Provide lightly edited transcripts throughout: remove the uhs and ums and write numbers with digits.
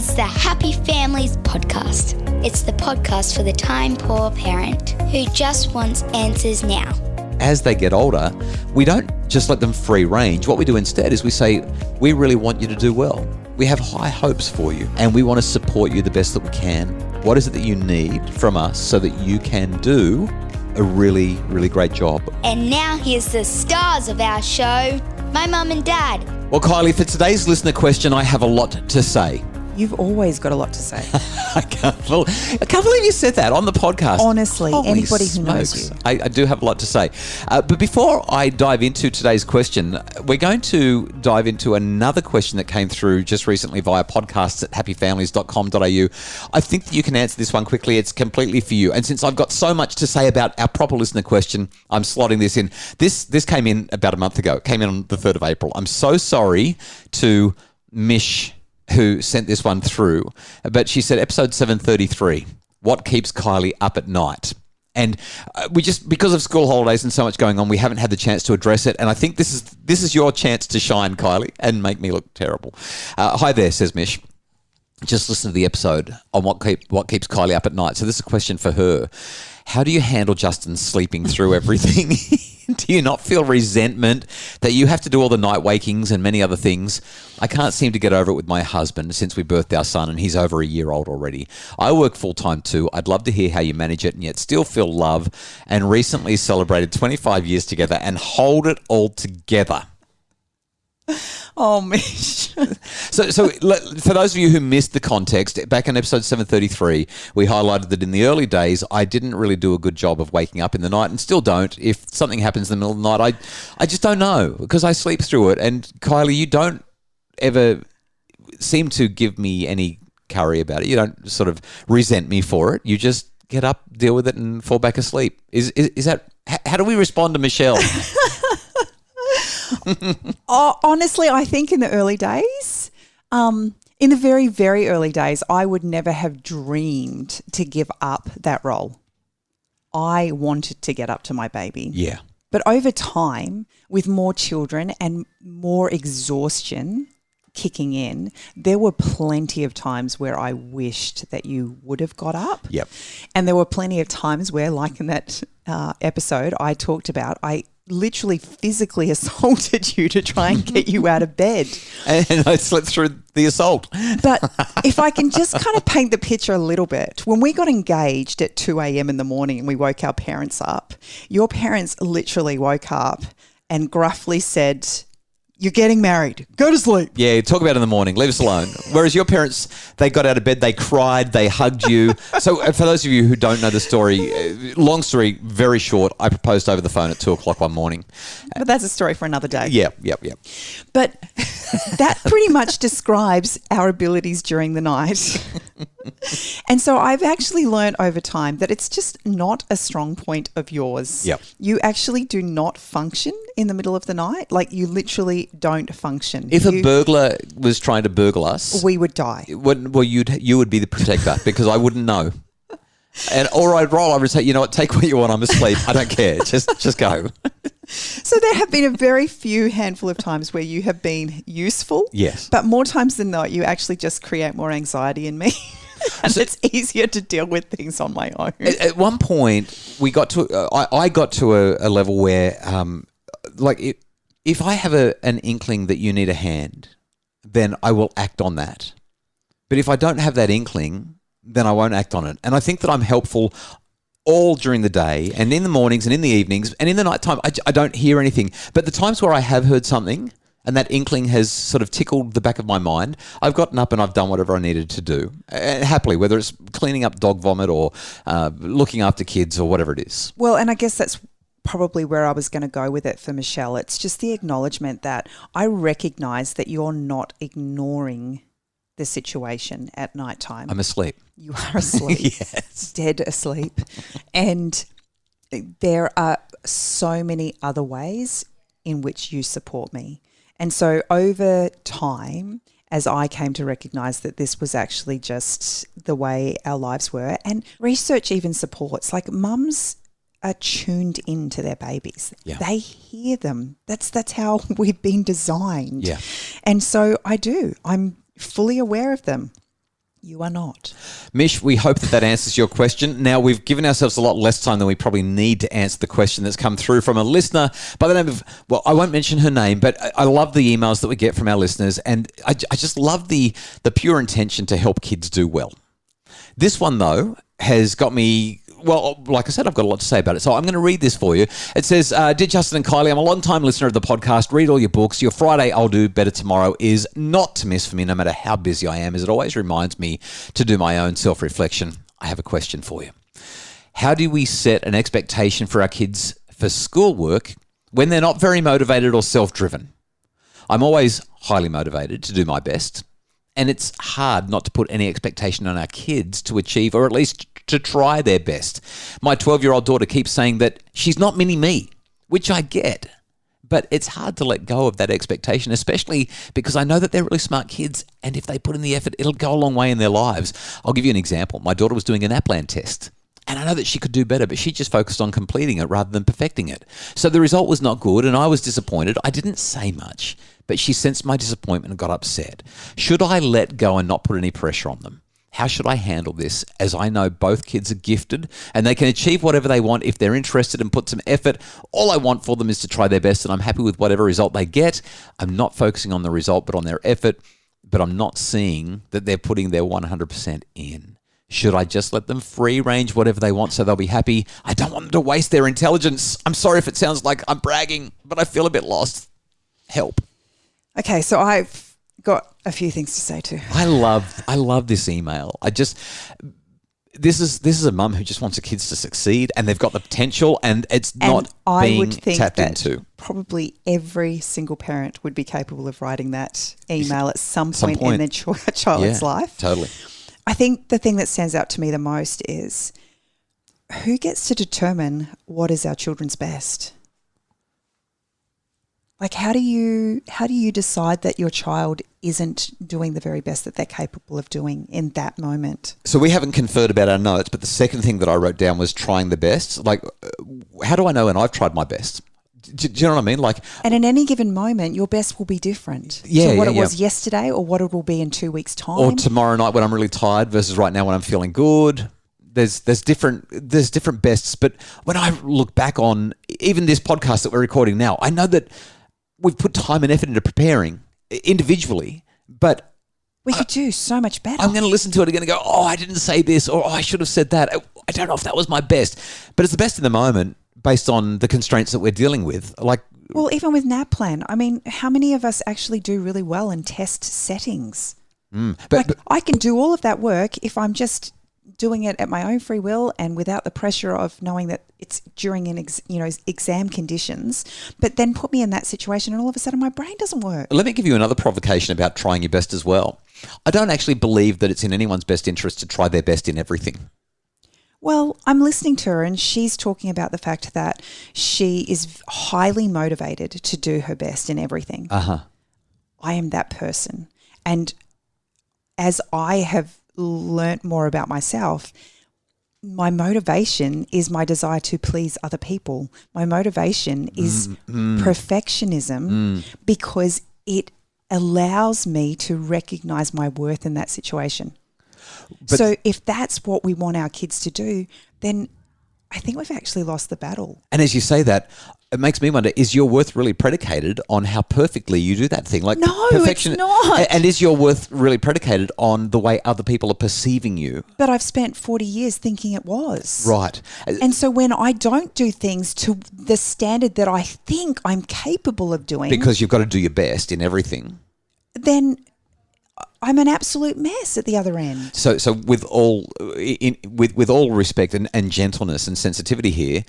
It's the Happy Families podcast. It's the podcast for the time-poor parent who just wants answers now. As they get older, we don't just let them free range. What we do instead is we say, we really want you to do well. We have high hopes for you and we want to support you the best that we can. What is it that you need from us so that you can do a really, really great job? And now here's the stars of our show, my mum and dad. Well, Kylie, for today's listener question, I have a lot to say. You've always got a lot to say. I can't believe you said that on the podcast. Honestly, Holy anybody who knows smokes. you. I do have a lot to say. But before I dive into today's question, we're going to dive into another question that came through just recently via podcasts at happyfamilies.com.au. I think that you can answer this one quickly. It's completely for you. And since I've got so much to say about our proper listener question, I'm slotting this in. This came in about a month ago. It came in on the 3rd of April. I'm so sorry to Mish, who sent this one through, but she said, episode 733, what keeps Kylie up at night? And we just, because of school holidays and so much going on, we haven't had the chance to address it. And I think this is your chance to shine, Kylie, and make me look terrible. Hi there, says Mish. Just listen to the episode on what keeps Kylie up at night. So this is a question for her. How do you handle Justin sleeping through everything? Do you not feel resentment that you have to do all the night wakings and many other things? I can't seem to get over it with my husband since we birthed our son and he's over a year old already. I work full-time too. I'd love to hear how you manage it and yet still feel love, and recently celebrated 25 years together and hold it all together. Oh, Mish. So for those of you who missed the context, back in episode 733, we highlighted that in the early days, I didn't really do a good job of waking up in the night and still don't. If something happens in the middle of the night, I just don't know because I sleep through it. And Kylie, you don't ever seem to give me any curry about it. You don't sort of resent me for it. You just get up, deal with it and fall back asleep. Is that, how do we respond to Michelle? Honestly, I think in the early days, in the very, very early days, I would never have dreamed to give up that role. I wanted to get up to my baby. Yeah. But over time, with more children and more exhaustion kicking in, there were plenty of times where I wished that you would have got up. Yep. And there were plenty of times where, like in that episode I talked about, I literally physically assaulted you to try and get you out of bed. And I slept through the assault. But if I can just kind of paint the picture a little bit, when we got engaged at 2 a.m. in the morning and we woke our parents up, your parents literally woke up and gruffly said, "You're getting married. Go to sleep." Yeah, talk about it in the morning. Leave us alone. Whereas your parents, they got out of bed, they cried, they hugged you. So for those of you who don't know the story, long story, very short, I proposed over the phone at 2 o'clock one morning. But that's a story for another day. Yep. But that pretty much describes our abilities during the night. And so I've actually learned over time that it's just not a strong point of yours. Yep. You actually do not function in the middle of the night. Like, you literally don't function. If a burglar was trying to burgle us, we would die. well, you would be the protector because I wouldn't know. And or I'd roll over and say, you know what, take what you want. I'm asleep. I don't care. Just go. So there have been a very few handful of times where you have been useful. Yes. But more times than not, you actually just create more anxiety in me. And it's easier to deal with things on my own. At one point, we got to. I got to a level where, if I have an inkling that you need a hand, then I will act on that. But if I don't have that inkling, then I won't act on it. And I think that I'm helpful all during the day and in the mornings and in the evenings and in the nighttime. I don't hear anything. But the times where I have heard something and that inkling has sort of tickled the back of my mind, I've gotten up and I've done whatever I needed to do. Happily, whether it's cleaning up dog vomit or looking after kids or whatever it is. Well, and I guess that's probably where I was going to go with it for Michelle. It's just the acknowledgement that I recognise that you're not ignoring the situation at nighttime. I'm asleep. You are asleep. Yes. Dead asleep. And there are so many other ways in which you support me. And so over time, as I came to recognise that this was actually just the way our lives were, and research even supports, like, mums are tuned into their babies. Yeah. They hear them. That's how we've been designed. Yeah. And so I'm fully aware of them. You are not. Mish, we hope that answers your question. Now, we've given ourselves a lot less time than we probably need to answer the question that's come through from a listener by the name of, well, I won't mention her name, but I love the emails that we get from our listeners, and I just love the pure intention to help kids do well. This one, though, has got me... Well, like I said, I've got a lot to say about it. So I'm going to read this for you. It says, Dear Justin and Kylie, I'm a long-time listener of the podcast. Read all your books. Your Friday I'll Do Better Tomorrow is not to miss for me, no matter how busy I am, as it always reminds me to do my own self-reflection. I have a question for you. How do we set an expectation for our kids for schoolwork when they're not very motivated or self-driven? I'm always highly motivated to do my best, and it's hard not to put any expectation on our kids to achieve, or at least to try their best. My 12-year-old daughter keeps saying that she's not mini me, which I get. But it's hard to let go of that expectation, especially because I know that they're really smart kids, and if they put in the effort, it'll go a long way in their lives. I'll give you an example. My daughter was doing an APLAN test, and I know that she could do better, but she just focused on completing it rather than perfecting it. So the result was not good, and I was disappointed. I didn't say much, but she sensed my disappointment and got upset. Should I let go and not put any pressure on them? How should I handle this, as I know both kids are gifted and they can achieve whatever they want if they're interested and put some effort? All I want for them is to try their best, and I'm happy with whatever result they get. I'm not focusing on the result but on their effort, but I'm not seeing that they're putting their 100% in. Should I just let them free range whatever they want so they'll be happy? I don't want them to waste their intelligence. I'm sorry if it sounds like I'm bragging, but I feel a bit lost. Help. Okay, so I've got a few things to say too. I love this email. This is a mum who just wants her kids to succeed, and they've got the potential, and it's not being tapped into. Probably every single parent would be capable of writing that email at some point in their child's life. Totally. I think the thing that stands out to me the most is who gets to determine what is our children's best? Like, how do you decide that your child isn't doing the very best that they're capable of doing in that moment? So we haven't conferred about our notes, but the second thing that I wrote down was trying the best. Like, how do I know when I've tried my best? Do you know what I mean? Like, and in any given moment, your best will be different to what it was yesterday, or what it will be in 2 weeks' time, or tomorrow night when I'm really tired versus right now when I'm feeling good. There's different bests, but when I look back on even this podcast that we're recording now, I know that we've put time and effort into preparing individually, but we could do so much better. I'm going to listen to it again and go, oh, I didn't say this, or oh, I should have said that. I don't know if that was my best, but it's the best in the moment based on the constraints that we're dealing with. Like, well, even with NAPLAN, I mean, how many of us actually do really well in test settings? But I can do all of that work if I'm just doing it at my own free will and without the pressure of knowing that it's during exam conditions, but then put me in that situation and all of a sudden my brain doesn't work. Let me give you another provocation about trying your best as well. I don't actually believe that it's in anyone's best interest to try their best in everything. Well, I'm listening to her and she's talking about the fact that she is highly motivated to do her best in everything. I am that person. And as I have learnt more about myself, my motivation is my desire to please other people. My motivation is perfectionism because it allows me to recognize my worth in that situation. But so if that's what we want our kids to do, then I think we've actually lost the battle. And as you say that, it makes me wonder, is your worth really predicated on how perfectly you do that thing? Like, no, perfection, it's not. And is your worth really predicated on the way other people are perceiving you? But I've spent 40 years thinking it was. Right. And so when I don't do things to the standard that I think I'm capable of doing, because you've got to do your best in everything, then I'm an absolute mess at the other end. So with all respect and gentleness and sensitivity here,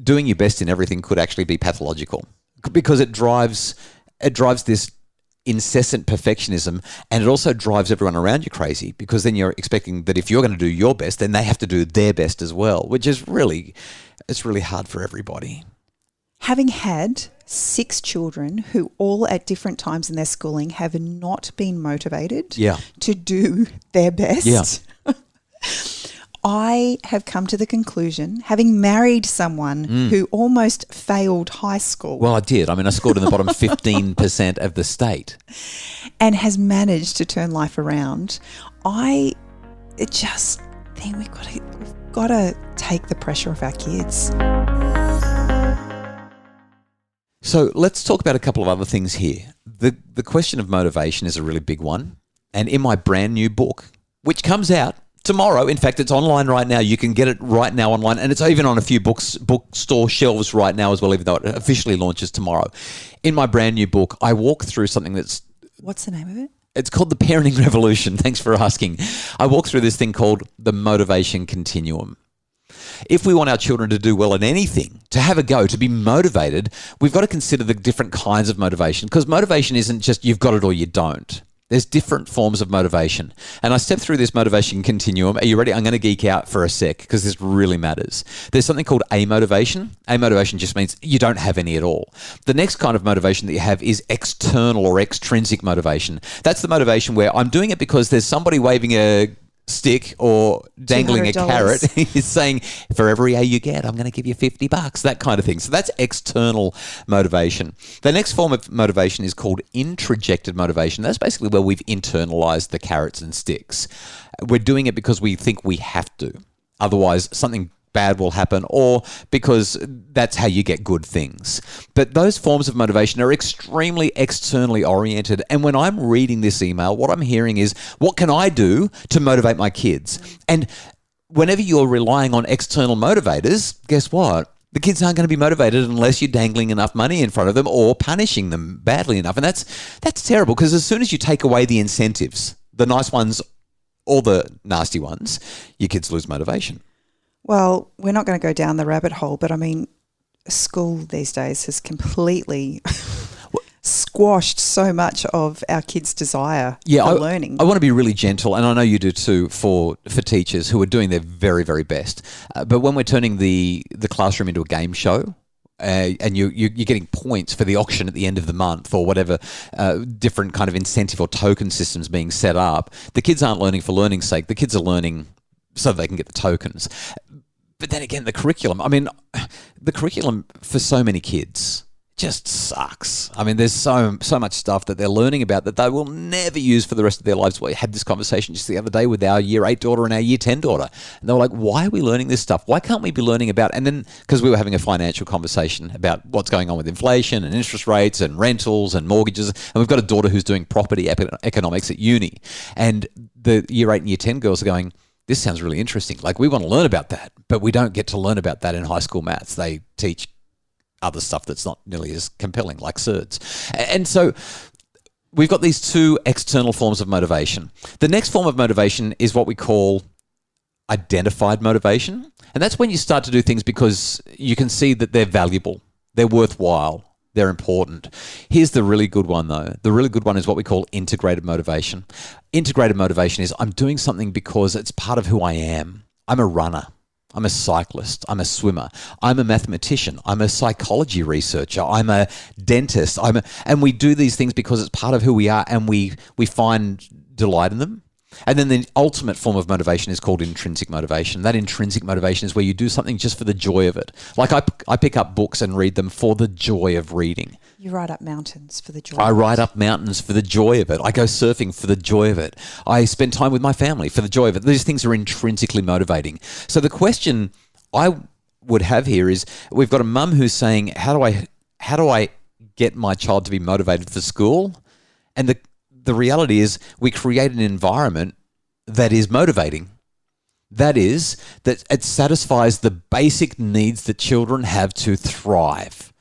doing your best in everything could actually be pathological, because it drives this incessant perfectionism, and it also drives everyone around you crazy, because then you're expecting that if you're going to do your best, then they have to do their best as well, which is really hard for everybody. Having had 6 children who all at different times in their schooling have not been motivated to do their best, I have come to the conclusion, having married someone who almost failed high school. Well, I did. I mean, I scored in the bottom 15% of the state. And has managed to turn life around. I it just think we've got to take the pressure off our kids. So let's talk about a couple of other things here. The question of motivation is a really big one. And in my brand new book, which comes out tomorrow, in fact, it's online right now. You can get it right now online. And it's even on a few bookstore shelves right now as well, even though it officially launches tomorrow. In my brand new book, I walk through something that's... What's the name of it? It's called The Parenting Revolution. Thanks for asking. I walk through this thing called the Motivation Continuum. If we want our children to do well in anything, to have a go, to be motivated, we've got to consider the different kinds of motivation, because motivation isn't just you've got it or you don't. There's different forms of motivation. And I step through this motivation continuum. Are you ready? I'm going to geek out for a sec because this really matters. There's something called amotivation. Amotivation just means you don't have any at all. The next kind of motivation that you have is external or extrinsic motivation. That's the motivation where I'm doing it because there's somebody waving a stick or dangling a carrot. He's saying, for every A you get, I'm going to give you $50, that kind of thing. So that's external motivation. The next form of motivation is called introjected motivation. That's basically where we've internalized the carrots and sticks. We're doing it because we think we have to. Otherwise, something bad will happen, or because that's how you get good things. But those forms of motivation are extremely externally oriented. And when I'm reading this email, what I'm hearing is, what can I do to motivate my kids? And whenever you're relying on external motivators, guess what? The kids aren't going to be motivated unless you're dangling enough money in front of them or punishing them badly enough. And that's terrible, because as soon as you take away the incentives, the nice ones or the nasty ones, your kids lose motivation. Well, we're not going to go down the rabbit hole, but I mean, school these days has completely squashed so much of our kids' desire for learning. I want to be really gentle, and I know you do too, for teachers who are doing their very, very best. But when we're turning the classroom into a game show, and you're getting points for the auction at the end of the month or whatever different kind of incentive or token systems being set up, the kids aren't learning for learning's sake. The kids are learning so they can get the tokens. But then again, the curriculum for so many kids just sucks. I mean, there's so much stuff that they're learning about that they will never use for the rest of their lives. We had this conversation just the other day with our Year 8 daughter and our Year 10 daughter. And they were like, why are we learning this stuff? Why can't we be learning about... And then, because we were having a financial conversation about what's going on with inflation and interest rates and rentals and mortgages. And we've got a daughter who's doing property economics at uni. And the Year 8 and Year 10 girls are going, this sounds really interesting. Like, we want to learn about that, but we don't get to learn about that in high school maths. They teach other stuff that's not nearly as compelling, like surds. And so we've got these two external forms of motivation. The next form of motivation is what we call identified motivation. And that's when you start to do things because you can see that they're valuable, they're worthwhile, they're important. Here's the really good one, though. The really good one is what we call integrated motivation. Integrated motivation is I'm doing something because it's part of who I am. I'm a runner. I'm a cyclist. I'm a swimmer. I'm a mathematician. I'm a psychology researcher. I'm a dentist. And we do these things because it's part of who we are, and we find delight in them. And then the ultimate form of motivation is called intrinsic motivation. That intrinsic motivation is where you do something just for the joy of it. Like I pick up books and read them for the joy of reading. You ride up mountains for the joy I ride up mountains for the joy of it. I go surfing for the joy of it. I spend time with my family for the joy of it. These things are intrinsically motivating. So the question I would have here is, we've got a mum who's saying, how do I get my child to be motivated for school? And the reality is we create an environment that is motivating. That is, that it satisfies the basic needs that children have to thrive.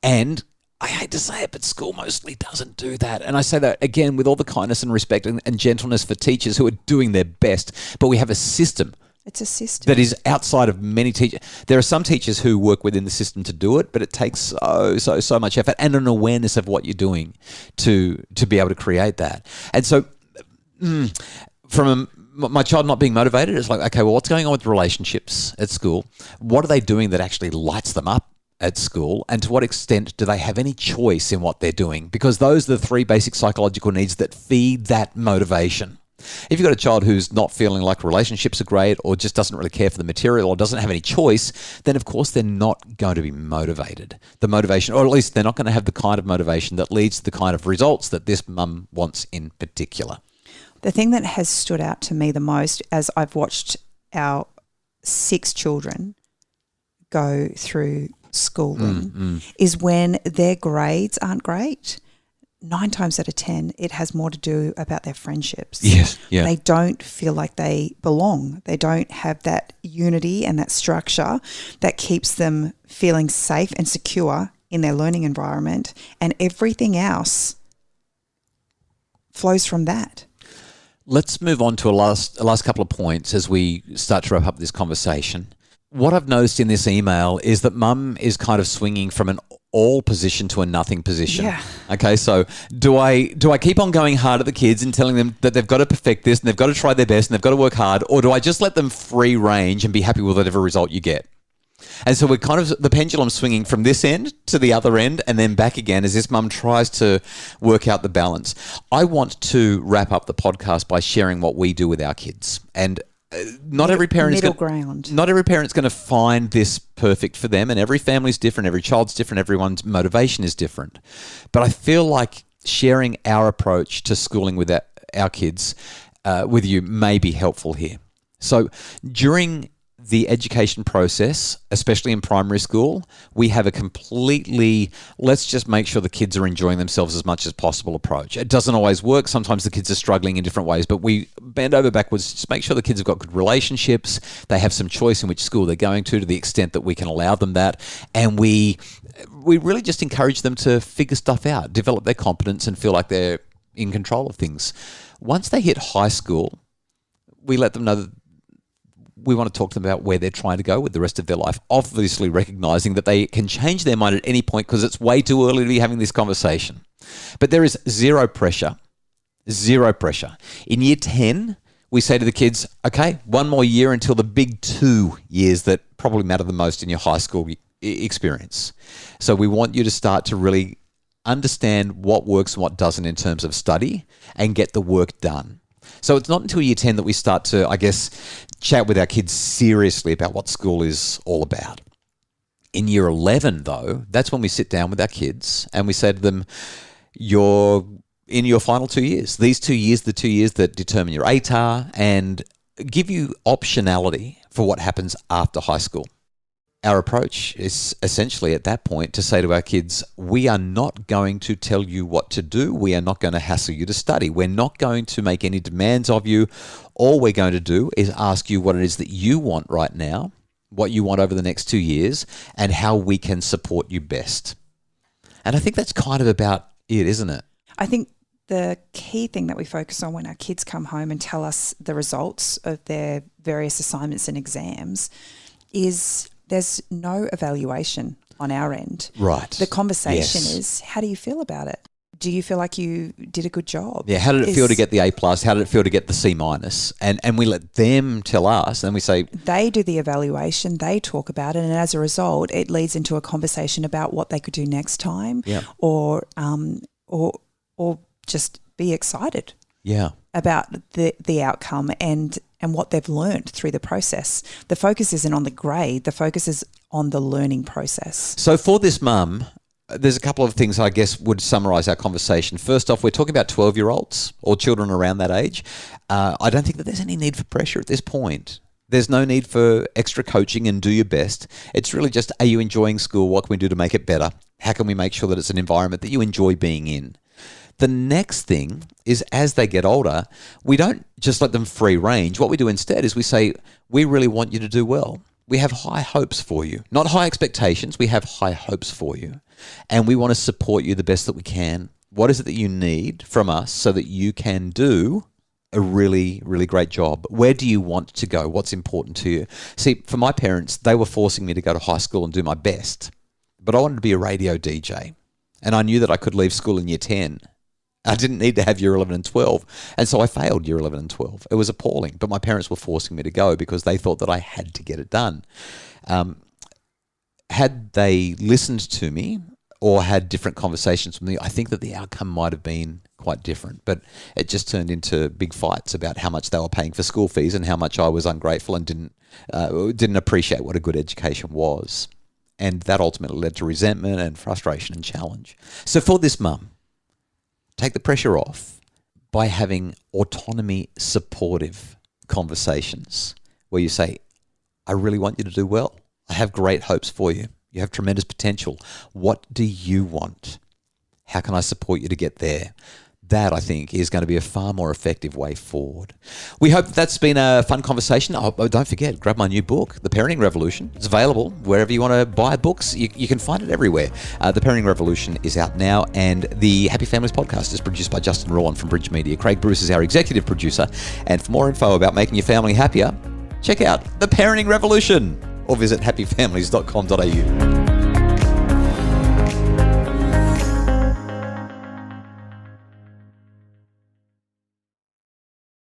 And I hate to say it, but school mostly doesn't do that. And I say that, again, with all the kindness and respect and gentleness for teachers who are doing their best. But we have a system. It's a system that is outside of many teachers. There are some teachers who work within the system to do it, but it takes so much effort and an awareness of what you're doing to be able to create that. And so my child not being motivated, it's like, okay, well, what's going on with relationships at school? What are they doing that actually lights them up at school? And to what extent do they have any choice in what they're doing? Because those are the three basic psychological needs that feed that motivation. If you've got a child who's not feeling like relationships are great, or just doesn't really care for the material, or doesn't have any choice, then of course they're not going to be motivated. The motivation, or at least they're not going to have the kind of motivation that leads to the kind of results that this mum wants in particular. The thing that has stood out to me the most as I've watched our 6 children go through schooling is when their grades aren't great. 9 times out of 10, it has more to do about their friendships. Yes, yeah. They don't feel like they belong. They don't have that unity and that structure that keeps them feeling safe and secure in their learning environment, and everything else flows from that. Let's move on to a last couple of points as we start to wrap up this conversation. What I've noticed in this email is that mum is kind of swinging from an all position to a nothing position. Yeah. Okay, so do I keep on going hard at the kids and telling them that they've got to perfect this and they've got to try their best and they've got to work hard, or do I just let them free range and be happy with whatever result you get? And so we're kind of the pendulum swinging from this end to the other end and then back again as this mum tries to work out the balance. I want to wrap up the podcast by sharing what we do with our kids. And not every parent not every parent's going to find this perfect for them, and every family's different, every child's different, everyone's motivation is different. But I feel like sharing our approach to schooling with our kids with you may be helpful here. So during the education process, especially in primary school, we have a completely, let's just make sure the kids are enjoying themselves as much as possible approach. It doesn't always work. Sometimes the kids are struggling in different ways, but we bend over backwards to just make sure the kids have got good relationships. They have some choice in which school they're going to the extent that we can allow them that. And we really just encourage them to figure stuff out, develop their competence and feel like they're in control of things. Once they hit high school, we let them know that we want to talk to them about where they're trying to go with the rest of their life, obviously recognizing that they can change their mind at any point because it's way too early to be having this conversation. But there is zero pressure. In year 10, we say to the kids, okay, 1 more year until the big 2 years that probably matter the most in your high school experience. So we want you to start to really understand what works and what doesn't in terms of study and get the work done. So it's not until year 10 that we start to, I guess, chat with our kids seriously about what school is all about. In year 11, though, that's when we sit down with our kids and we say to them, you're in your final 2 years. These 2 years, the 2 years that determine your ATAR and give you optionality for what happens after high school. Our approach is essentially at that point to say to our kids, we are not going to tell you what to do. We are not going to hassle you to study. We're not going to make any demands of you. All we're going to do is ask you what it is that you want right now, what you want over the next 2 years, and how we can support you best. And I think that's kind of about it, isn't it? I think the key thing that we focus on when our kids come home and tell us the results of their various assignments and exams is there's no evaluation on our end. Right. The conversation is, how do you feel about it? Do you feel like you did a good job? Yeah, how did it feel to get the A+? How did it feel to get the C-? And we let them tell us, and we say... They do the evaluation, they talk about it, and as a result, it leads into a conversation about what they could do next time, or just be excited about the outcome and what they've learned through the process. The focus isn't on the grade, the focus is on the learning process. So for this mum, there's a couple of things I guess would summarise our conversation. First off, we're talking about 12-year-olds or children around that age. I don't think that there's any need for pressure at this point. There's no need for extra coaching and do your best. It's really just, are you enjoying school? What can we do to make it better? How can we make sure that it's an environment that you enjoy being in? The next thing is as they get older, we don't just let them free range. What we do instead is we say, we really want you to do well. We have high hopes for you. Not high expectations, we have high hopes for you. And we want to support you the best that we can. What is it that you need from us so that you can do a really, really great job? Where do you want to go? What's important to you? See, for my parents, they were forcing me to go to high school and do my best. But I wanted to be a radio DJ. And I knew that I could leave school in year 10. I didn't need to have year 11 and 12. And so I failed year 11 and 12. It was appalling. But my parents were forcing me to go because they thought that I had to get it done. Had they listened to me or had different conversations with me, I think that the outcome might have been quite different. But it just turned into big fights about how much they were paying for school fees and how much I was ungrateful and didn't appreciate what a good education was. And that ultimately led to resentment and frustration and challenge. So for this mum, take the pressure off by having autonomy supportive conversations where you say, I really want you to do well. I have great hopes for you. You have tremendous potential. What do you want? How can I support you to get there? That, I think, is going to be a far more effective way forward. We hope that's been a fun conversation. Oh, don't forget, grab my new book, The Parenting Revolution. It's available wherever you want to buy books. You can find it everywhere. The Parenting Revolution is out now, and the Happy Families podcast is produced by Justin Rowan from Bridge Media. Craig Bruce is our executive producer. And for more info about making your family happier, check out The Parenting Revolution or visit happyfamilies.com.au.